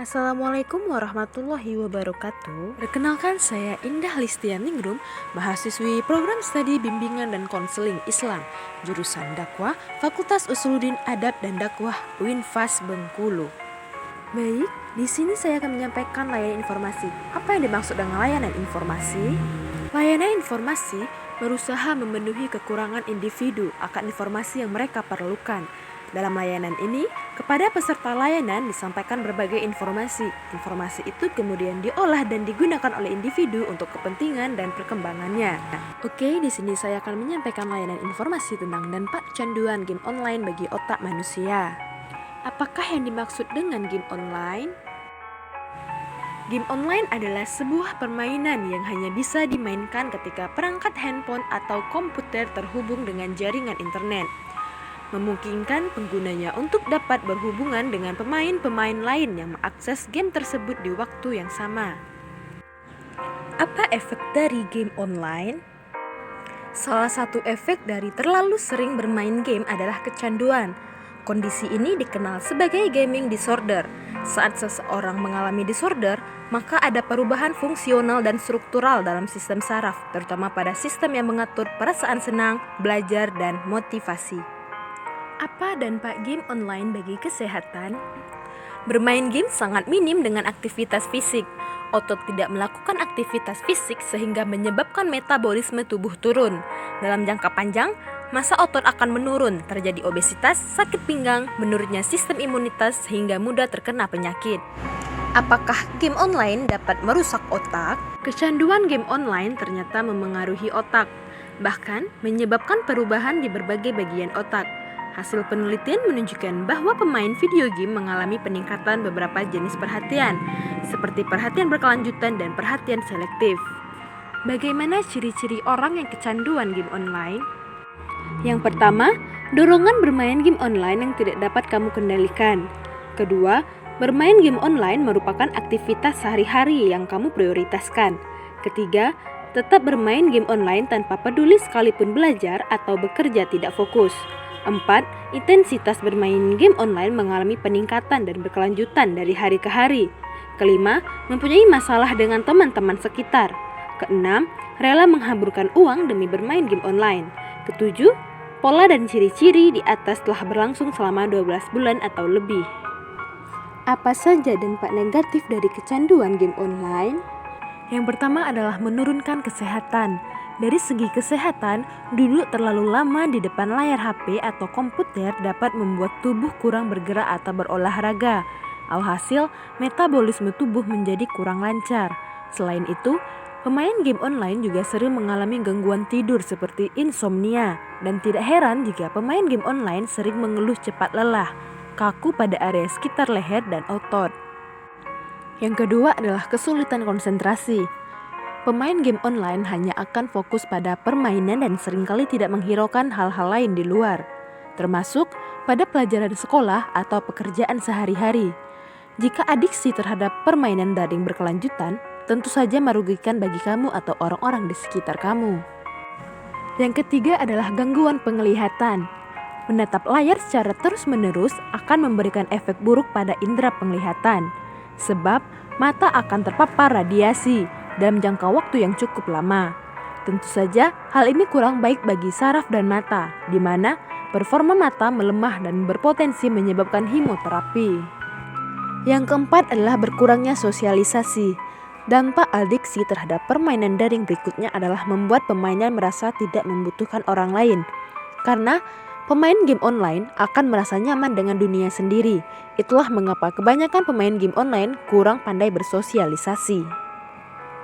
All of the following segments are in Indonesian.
Assalamualaikum warahmatullahi wabarakatuh. Perkenalkan, saya Indah Listianingrum, mahasiswi program studi bimbingan dan konseling Islam, jurusan dakwah, Fakultas Usuluddin Adab dan Dakwah UINFAS Bengkulu. Baik, di sini saya akan menyampaikan layanan informasi. Apa yang dimaksud dengan layanan informasi? Layanan informasi berusaha memenuhi kekurangan individu akan informasi yang mereka perlukan. Dalam layanan ini, kepada peserta layanan disampaikan berbagai informasi. Informasi itu kemudian diolah dan digunakan oleh individu untuk kepentingan dan perkembangannya. Oke, di sini saya akan menyampaikan layanan informasi tentang dampak kecanduan game online bagi otak manusia. Apakah yang dimaksud dengan game online? Game online adalah sebuah permainan yang hanya bisa dimainkan ketika perangkat handphone atau komputer terhubung dengan jaringan internet, memungkinkan penggunanya untuk dapat berhubungan dengan pemain-pemain lain yang mengakses game tersebut di waktu yang sama. Apa efek dari game online? Salah satu efek dari terlalu sering bermain game adalah kecanduan. Kondisi ini dikenal sebagai gaming disorder. Saat seseorang mengalami disorder, maka ada perubahan fungsional dan struktural dalam sistem saraf, terutama pada sistem yang mengatur perasaan senang, belajar, dan motivasi. Apa dampak game online bagi kesehatan? Bermain game sangat minim dengan aktivitas fisik. Otot tidak melakukan aktivitas fisik sehingga menyebabkan metabolisme tubuh turun. Dalam jangka panjang, massa otot akan menurun, terjadi obesitas, sakit pinggang, menurunnya sistem imunitas sehingga mudah terkena penyakit. Apakah game online dapat merusak otak? Kecanduan game online ternyata memengaruhi otak, bahkan menyebabkan perubahan di berbagai bagian otak. Hasil penelitian menunjukkan bahwa pemain video game mengalami peningkatan beberapa jenis perhatian, seperti perhatian berkelanjutan dan perhatian selektif. Bagaimana ciri-ciri orang yang kecanduan game online? Yang pertama, dorongan bermain game online yang tidak dapat kamu kendalikan. Kedua, bermain game online merupakan aktivitas sehari-hari yang kamu prioritaskan. Ketiga, tetap bermain game online tanpa peduli sekalipun belajar atau bekerja tidak fokus. 4. Intensitas bermain game online mengalami peningkatan dan berkelanjutan dari hari ke hari. Kelima, mempunyai masalah dengan teman-teman sekitar. Keenam, rela menghamburkan uang demi bermain game online. Ketujuh, pola dan ciri-ciri di atas telah berlangsung selama 12 bulan atau lebih. Apa saja dampak negatif dari kecanduan game online? Yang pertama adalah menurunkan kesehatan. Dari segi kesehatan, duduk terlalu lama di depan layar HP atau komputer dapat membuat tubuh kurang bergerak atau berolahraga. Alhasil, metabolisme tubuh menjadi kurang lancar. Selain itu, pemain game online juga sering mengalami gangguan tidur seperti insomnia. Dan tidak heran jika pemain game online sering mengeluh cepat lelah, kaku pada area sekitar leher dan otot. Yang kedua adalah kesulitan konsentrasi. Pemain game online hanya akan fokus pada permainan dan seringkali tidak menghiraukan hal-hal lain di luar, termasuk pada pelajaran sekolah atau pekerjaan sehari-hari. Jika adiksi terhadap permainan daring berkelanjutan, tentu saja merugikan bagi kamu atau orang-orang di sekitar kamu. Yang ketiga adalah gangguan penglihatan. Menatap layar secara terus-menerus akan memberikan efek buruk pada indera penglihatan, sebab mata akan terpapar radiasi dalam jangka waktu yang cukup lama. Tentu saja hal ini kurang baik bagi saraf dan mata, di mana performa mata melemah dan berpotensi menyebabkan hipoterapi. Yang keempat adalah berkurangnya sosialisasi. Dampak adiksi terhadap permainan daring berikutnya adalah membuat pemainnya merasa tidak membutuhkan orang lain. Karena pemain game online akan merasa nyaman dengan dunia sendiri. Itulah mengapa kebanyakan pemain game online kurang pandai bersosialisasi.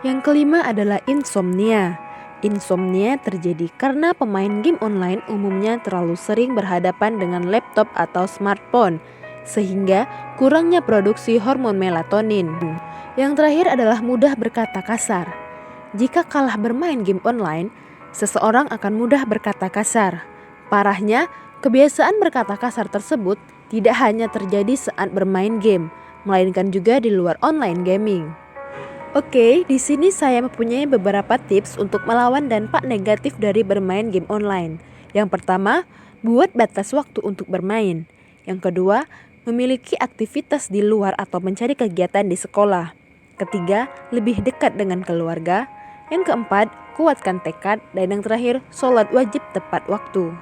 Yang kelima adalah insomnia. Insomnia terjadi karena pemain game online umumnya terlalu sering berhadapan dengan laptop atau smartphone, sehingga kurangnya produksi hormon melatonin. Yang terakhir adalah mudah berkata kasar. Jika kalah bermain game online, seseorang akan mudah berkata kasar. Parahnya, kebiasaan berkata kasar tersebut tidak hanya terjadi saat bermain game, melainkan juga di luar online gaming. Oke, di sini saya mempunyai beberapa tips untuk melawan dampak negatif dari bermain game online. Yang pertama, buat batas waktu untuk bermain. Yang kedua, memiliki aktivitas di luar atau mencari kegiatan di sekolah. Ketiga, lebih dekat dengan keluarga. Yang keempat, kuatkan tekad. Dan yang terakhir, sholat wajib tepat waktu.